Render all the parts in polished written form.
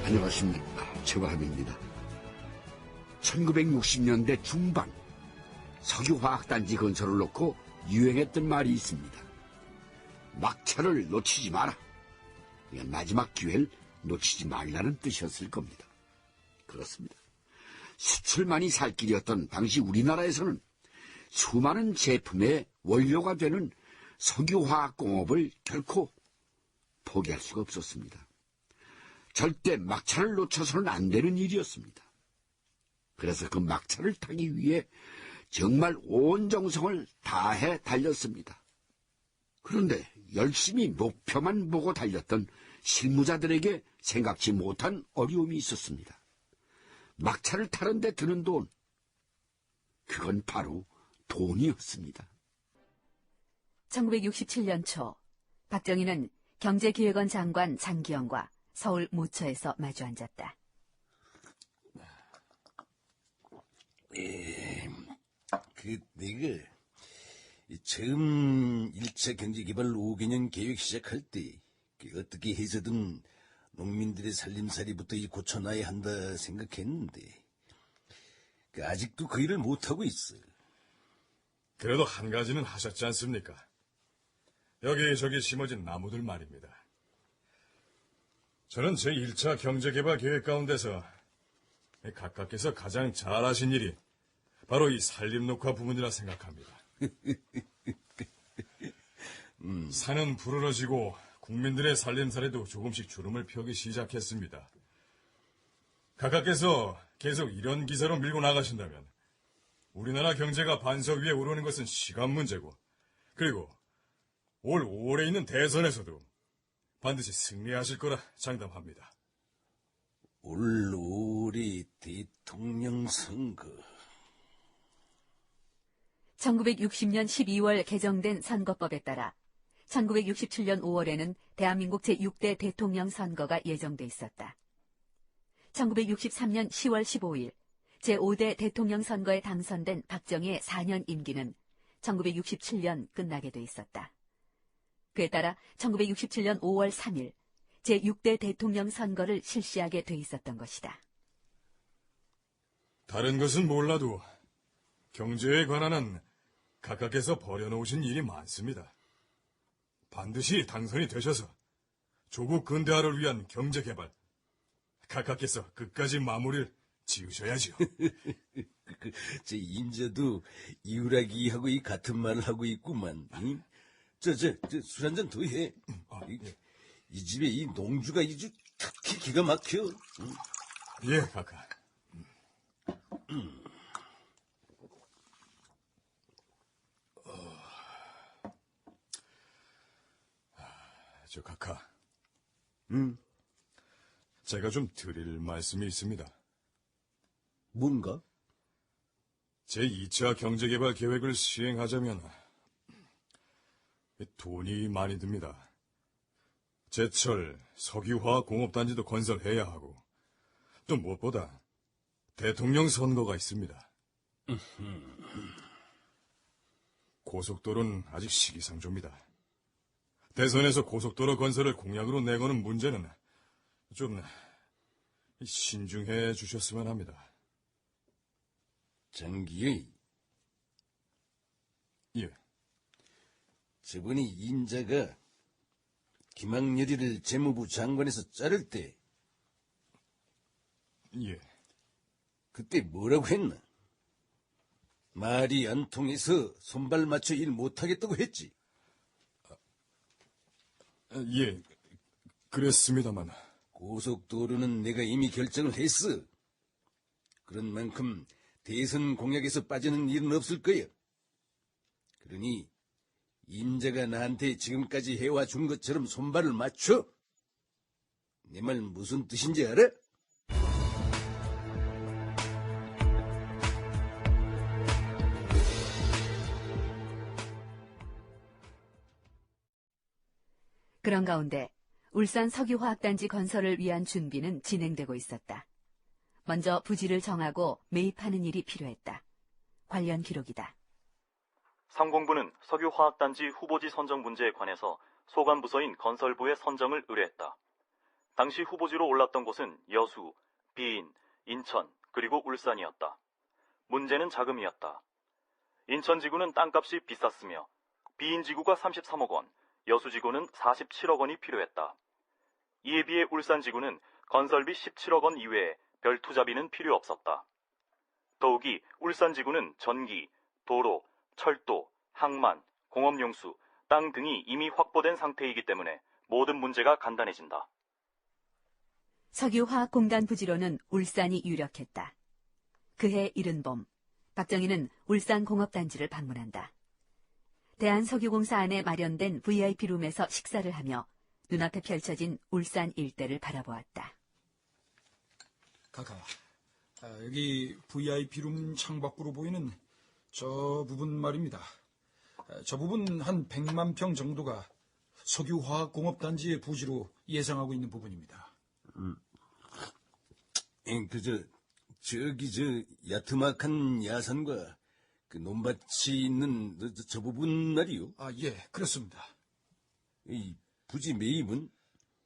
안녕하십니까. 최화합입니다. 1960년대 중반 석유화학단지 건설을 놓고 유행했던 말이 있습니다. 막차를 놓치지 마라. 이건 마지막 기회를 놓치지 말라는 뜻이었을 겁니다. 그렇습니다. 수출만이 살 길이었던 당시 우리나라에서는 수많은 제품의 원료가 되는 석유화학공업을 결코 포기할 수가 없었습니다. 절대 막차를 놓쳐서는 안 되는 일이었습니다. 그래서 그 막차를 타기 위해 정말 온 정성을 다해 달렸습니다. 그런데 열심히 목표만 보고 달렸던 실무자들에게 생각지 못한 어려움이 있었습니다. 막차를 타는데 드는 돈, 그건 바로 돈이었습니다. 1967년 초 박정희는 경제기획원 장관 장기영과 서울 모처에서 마주 앉았다. 내가 처음 1차 경제개발 5개년 계획 시작할 때 어떻게 해서든 농민들의 살림살이부터 고쳐놔야 한다 생각했는데 아직도 그 일을 못하고 있어. 그래도 한 가지는 하셨지 않습니까? 여기저기 심어진 나무들 말입니다. 저는 제 1차 경제개발 계획 가운데서 각각께서 가장 잘하신 일이 바로 이 산림녹화 부분이라 생각합니다. 산은 부르러지고 국민들의 살림살이도 조금씩 주름을 펴기 시작했습니다. 각각께서 계속 이런 기세로 밀고 나가신다면 우리나라 경제가 반석 위에 오르는 것은 시간 문제고, 그리고 올 5월에 있는 대선에서도 반드시 승리하실 거라 장담합니다. 올 5월의 대통령 선거. 1960년 12월 개정된 선거법에 따라 1967년 5월에는 대한민국 제6대 대통령 선거가 예정돼 있었다. 1963년 10월 15일 제5대 대통령 선거에 당선된 박정희의 4년 임기는 1967년 끝나게 돼 있었다. 그에 따라 1967년 5월 3일 제6대 대통령 선거를 실시하게 돼 있었던 것이다. 다른 것은 몰라도 경제에 관한 한 각각께서 벌여놓으신 일이 많습니다. 반드시 당선이 되셔서 조국 근대화를 위한 경제개발, 각각께서 끝까지 마무리를 지으셔야지요. 제 임자도 이우라기하고 이 같은 말을 하고 있구만. 응? 술 한잔 더 해. 예. 이 집에 이 농주가 이주 특히 기가 막혀. 응? 예, 각하. 저 각하. 제가 좀 드릴 말씀이 있습니다. 뭔가? 제 2차 경제개발 계획을 시행하자면 돈이 많이 듭니다. 제철 석유화공업단지도 건설해야 하고, 또 무엇보다 대통령 선거가 있습니다. 고속도로는 아직 시기상조입니다. 대선에서 고속도로 건설을 공약으로 내거는 문제는 좀 신중해 주셨으면 합니다. 장기의. 예. 저번에 인자가 김학렬이를 재무부 장관에서 자를 때 예. 그때 뭐라고 했나? 말이 안 통해서 손발 맞춰 일 못하겠다고 했지. 예, 그랬습니다만. 고속도로는 내가 이미 결정을 했어. 그런 만큼 대선 공약에서 빠지는 일은 없을 거야. 그러니 임자가 나한테 지금까지 해와준 것처럼 손발을 맞춰. 내 말 무슨 뜻인지 알아? 그런 가운데 울산 석유화학단지 건설을 위한 준비는 진행되고 있었다. 먼저 부지를 정하고 매입하는 일이 필요했다. 관련 기록이다. 상공부는 석유화학단지 후보지 선정 문제에 관해서 소관부서인 건설부에 선정을 의뢰했다. 당시 후보지로 올랐던 곳은 여수, 비인, 인천, 그리고 울산이었다. 문제는 자금이었다. 인천지구는 땅값이 비쌌으며 비인지구가 33억 원, 여수지구는 47억 원이 필요했다. 이에 비해 울산지구는 건설비 17억 원 이외에 별 투자비는 필요 없었다. 더욱이 울산지구는 전기, 도로, 철도, 항만, 공업용수, 땅 등이 이미 확보된 상태이기 때문에 모든 문제가 간단해진다. 석유화학공단 부지로는 울산이 유력했다. 그해 이른 봄, 박정희는 울산공업단지를 방문한다. 대한석유공사 안에 마련된 VIP룸에서 식사를 하며 눈앞에 펼쳐진 울산 일대를 바라보았다. 카카, 여기 VIP룸 창밖으로 보이는 저 부분 말입니다. 저 부분 한 100만 평 정도가 석유화학공업단지의 부지로 예상하고 있는 부분입니다. 저기 야트막한 야산과 그 논밭이 있는 저 부분 말이요. 예, 그렇습니다. 이 부지 매입은?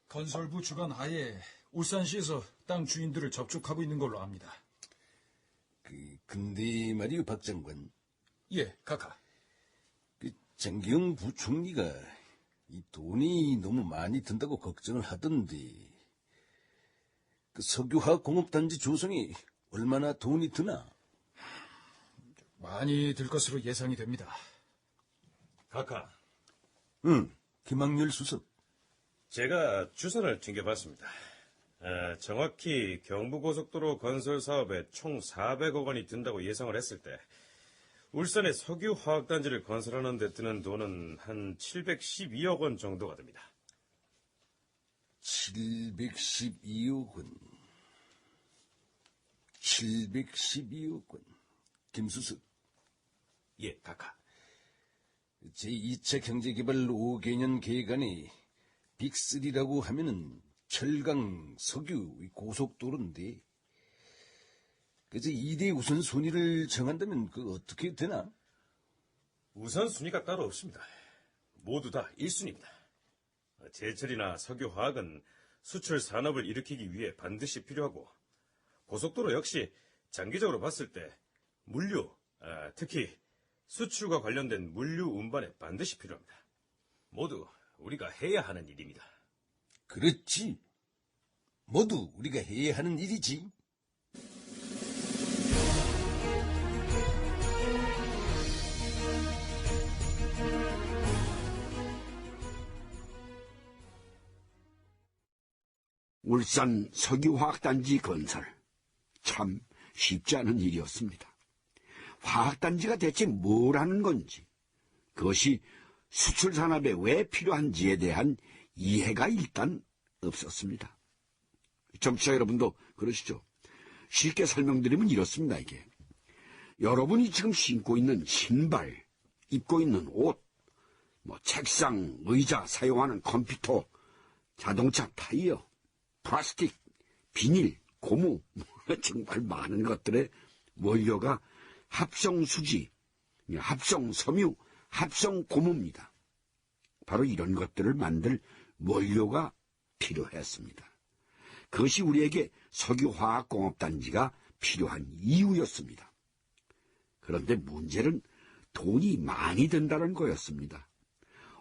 건설부 주관 하에 울산시에서 땅 주인들을 접촉하고 있는 걸로 압니다. 근데 말이요, 박 장관. 예, 카카. 장기영 부총리가 이 돈이 너무 많이 든다고 걱정을 하던데, 석유화학공업단지 조성이 얼마나 돈이 드나? 많이 들 것으로 예상이 됩니다. 카카, 응, 김학렬 수석. 제가 주선을 챙겨봤습니다. 정확히 경부고속도로 건설 사업에 총 400억 원이 든다고 예상을 했을 때 울산의 석유화학단지를 건설하는 데 드는 돈은 한 712억 원 정도가 됩니다. 712억 원. 712억 원. 김수석. 예, 카카. 제2차 경제개발 5개년 계획안에 빅3라고 하면은 철강, 석유, 고속도로인데, 그래서 2대 우선순위를 정한다면 어떻게 되나? 우선순위가 따로 없습니다. 모두 다 1순위입니다. 제철이나 석유화학은 수출 산업을 일으키기 위해 반드시 필요하고, 고속도로 역시 장기적으로 봤을 때 물류, 특히 수출과 관련된 물류 운반에 반드시 필요합니다. 모두 우리가 해야 하는 일입니다. 그렇지. 모두 우리가 해야 하는 일이지. 울산 석유화학단지 건설. 참 쉽지 않은 일이었습니다. 화학단지가 대체 뭘 하는 건지, 그것이 수출산업에 왜 필요한지에 대한 이해가 일단 없었습니다. 정치자 여러분도 그러시죠? 쉽게 설명드리면 이렇습니다, 이게. 여러분이 지금 신고 있는 신발, 입고 있는 옷, 책상, 의자, 사용하는 컴퓨터, 자동차 타이어, 플라스틱, 비닐, 고무, 정말 많은 것들의 원료가 합성수지, 합성섬유, 합성고무입니다. 바로 이런 것들을 만들 원료가 필요했습니다. 그것이 우리에게 석유화학공업단지가 필요한 이유였습니다. 그런데 문제는 돈이 많이 든다는 거였습니다.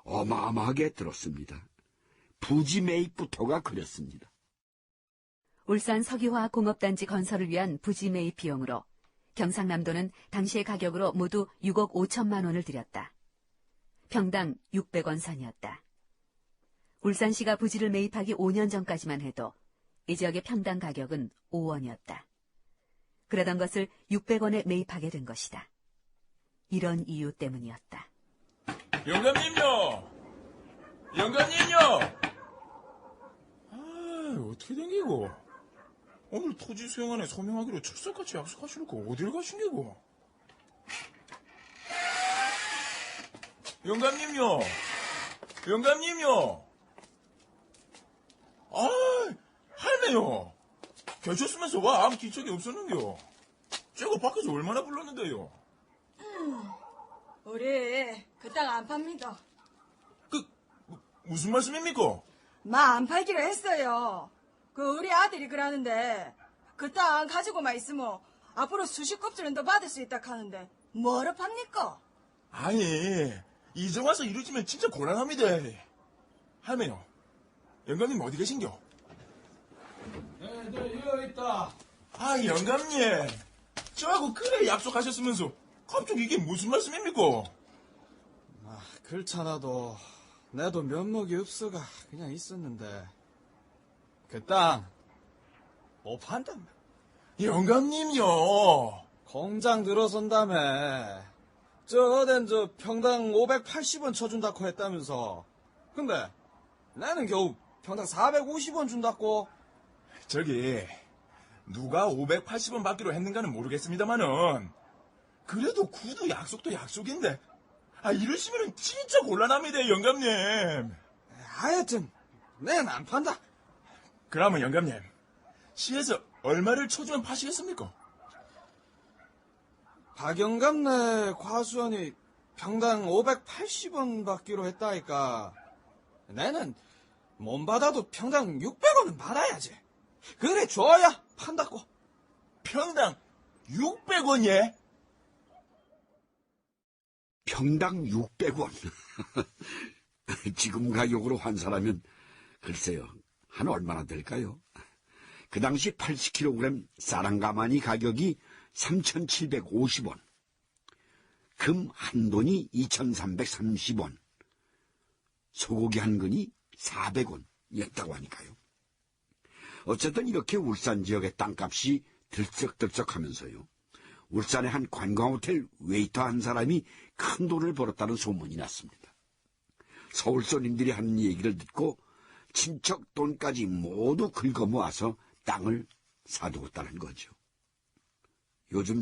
어마어마하게 들었습니다. 부지 매입부터가 그랬습니다. 울산 석유화학공업단지 건설을 위한 부지 매입 비용으로 경상남도는 당시의 가격으로 모두 6억 5천만 원을 들였다. 평당 600원 선이었다. 울산시가 부지를 매입하기 5년 전까지만 해도 이 지역의 평당 가격은 5원이었다. 그러던 것을 600원에 매입하게 된 것이다. 이런 이유 때문이었다. 영감님요! 영감님요! 어떻게 된 게고? 오늘 토지 수용안에 소명하기로 출석같이 약속하시놓고 어딜 가신 게고? 영감님요! 영감님요! 할매요! 계셨으면서 와 아무 기척이 없었는데요. 제가 밖에서 얼마나 불렀는데요. 우리 그 땅 안 팝니다. 무슨 말씀입니까? 마 안 팔기로 했어요. 우리 아들이 그러는데 그 땅 가지고만 있으면 앞으로 수십 껍질은 더 받을 수 있다 하는데 뭐라 팝니까? 아니, 이제 와서 이러지면 진짜 곤란합니다. 할매요, 영감님 어디 계신겨? 여기 있다. 아, 영감님, 저하고 그래 약속하셨으면서 갑자기 이게 무슨 말씀입니까? 그렇잖아도 나도 면목이 없어가 그냥 있었는데 그 땅 못 판단다. 영감님요. 공장 들어선다며 어덴 평당 580원 쳐준다고 했다면서. 근데 나는 겨우 평당 450원 준다고. 저기 누가 580원 받기로 했는가는 모르겠습니다만은 그래도 구두 약속도 약속인데 이러시면 진짜 곤란합니다, 영감님. 하여튼 내는 안 판다. 그러면 영감님, 시에서 얼마를 쳐주면 파시겠습니까? 박영감네 과수원이 평당 580원 받기로 했다니까. 나는 못 받아도 평당 600원은 받아야지. 그래 줘야 판다고. 평당 600원이에? 평당 600원. 지금 가격으로 환산하면 글쎄요, 한 얼마나 될까요? 그 당시 80kg 쌀한가마니 가격이 3,750원, 금 한 돈이 2,330원, 소고기 한 근이 400원이었다고 하니까요. 어쨌든 이렇게 울산 지역의 땅값이 들썩들썩하면서요, 울산의 한 관광호텔 웨이터 한 사람이 큰 돈을 벌었다는 소문이 났습니다. 서울 손님들이 하는 얘기를 듣고 친척 돈까지 모두 긁어 모아서 땅을 사두었다는 거죠. 요즘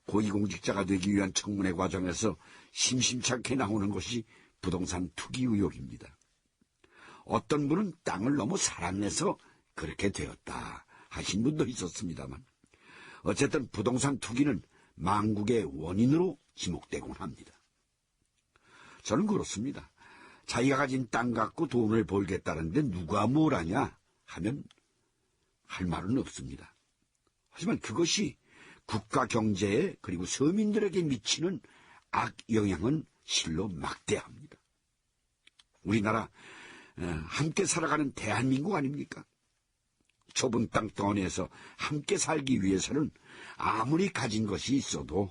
고위공직자가 되기 위한 청문회 과정에서 심심찮게 나오는 것이 부동산 투기 의혹입니다. 어떤 분은 땅을 너무 사랑해서 그렇게 되었다 하신 분도 있었습니다만, 어쨌든 부동산 투기는 망국의 원인으로 지목되곤 합니다. 저는 그렇습니다. 자기가 가진 땅 갖고 돈을 벌겠다는데 누가 뭘 하냐 하면 할 말은 없습니다. 하지만 그것이 국가 경제에 그리고 서민들에게 미치는 악영향은 실로 막대합니다. 우리나라 함께 살아가는 대한민국 아닙니까? 좁은 땅덩어리에서 함께 살기 위해서는 아무리 가진 것이 있어도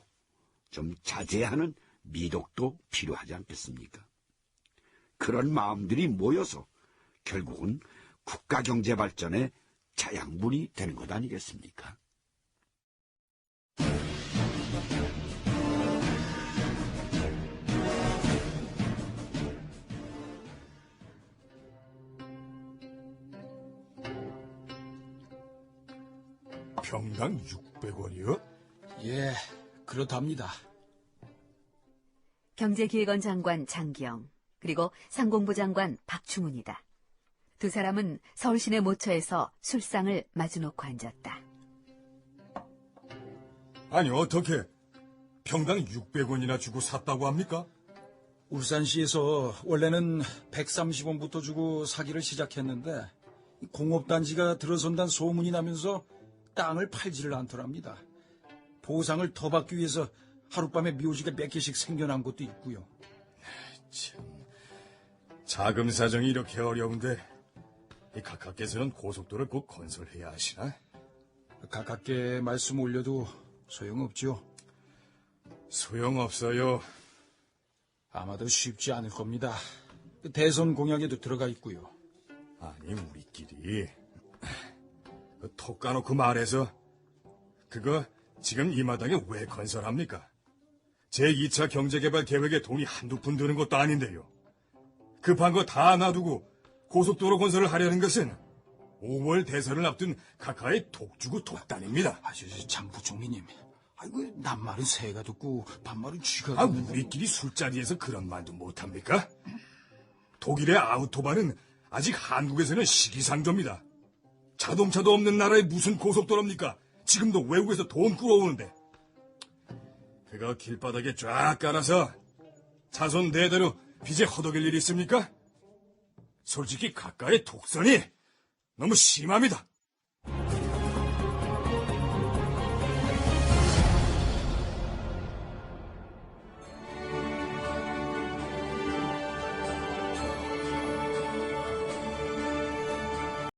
좀 자제하는 미덕도 필요하지 않겠습니까? 그런 마음들이 모여서 결국은 국가 경제 발전의 자양분이 되는 것 아니겠습니까? 평당 600원이요? 예, 그렇답니다. 경제기획원 장관 장기영, 그리고 상공부 장관 박충훈이다. 두 사람은 서울 시내 모처에서 술상을 마주놓고 앉았다. 아니, 어떻게 평당 600원이나 주고 샀다고 합니까? 울산시에서 원래는 130원부터 주고 사기를 시작했는데 공업단지가 들어선다는 소문이 나면서 땅을 팔지를 않더랍니다. 보상을 더 받기 위해서 하룻밤에 묘지가 몇 개씩 생겨난 것도 있고요. 참, 자금 사정이 이렇게 어려운데 이 각하께서는 고속도로를 꼭 건설해야 하시나? 가깝게 말씀 올려도 소용없죠. 소용없어요. 아마도 쉽지 않을 겁니다. 대선 공약에도 들어가 있고요. 아니, 우리끼리 톡 까놓고 말해서 그거 지금 이 마당에 왜 건설합니까? 제2차 경제개발 계획에 돈이 한두 푼 드는 것도 아닌데요. 급한 거 다 놔두고 고속도로 건설을 하려는 것은 5월 대선을 앞둔 각하의 독주고 독단입니다. 장 부총리님, 아이고 남말은 새가 듣고 반말은 쥐가 듣는데. 우리끼리 술자리에서 그런 말도 못합니까? 독일의 아우토반은 아직 한국에서는 시기상조입니다. 자동차도 없는 나라에 무슨 고속도로입니까? 지금도 외국에서 돈 끌어오는데. 그거 길바닥에 쫙 깔아서 자손 대대로 빚에 허덕일 일이 있습니까? 솔직히 각가의 독선이 너무 심합니다.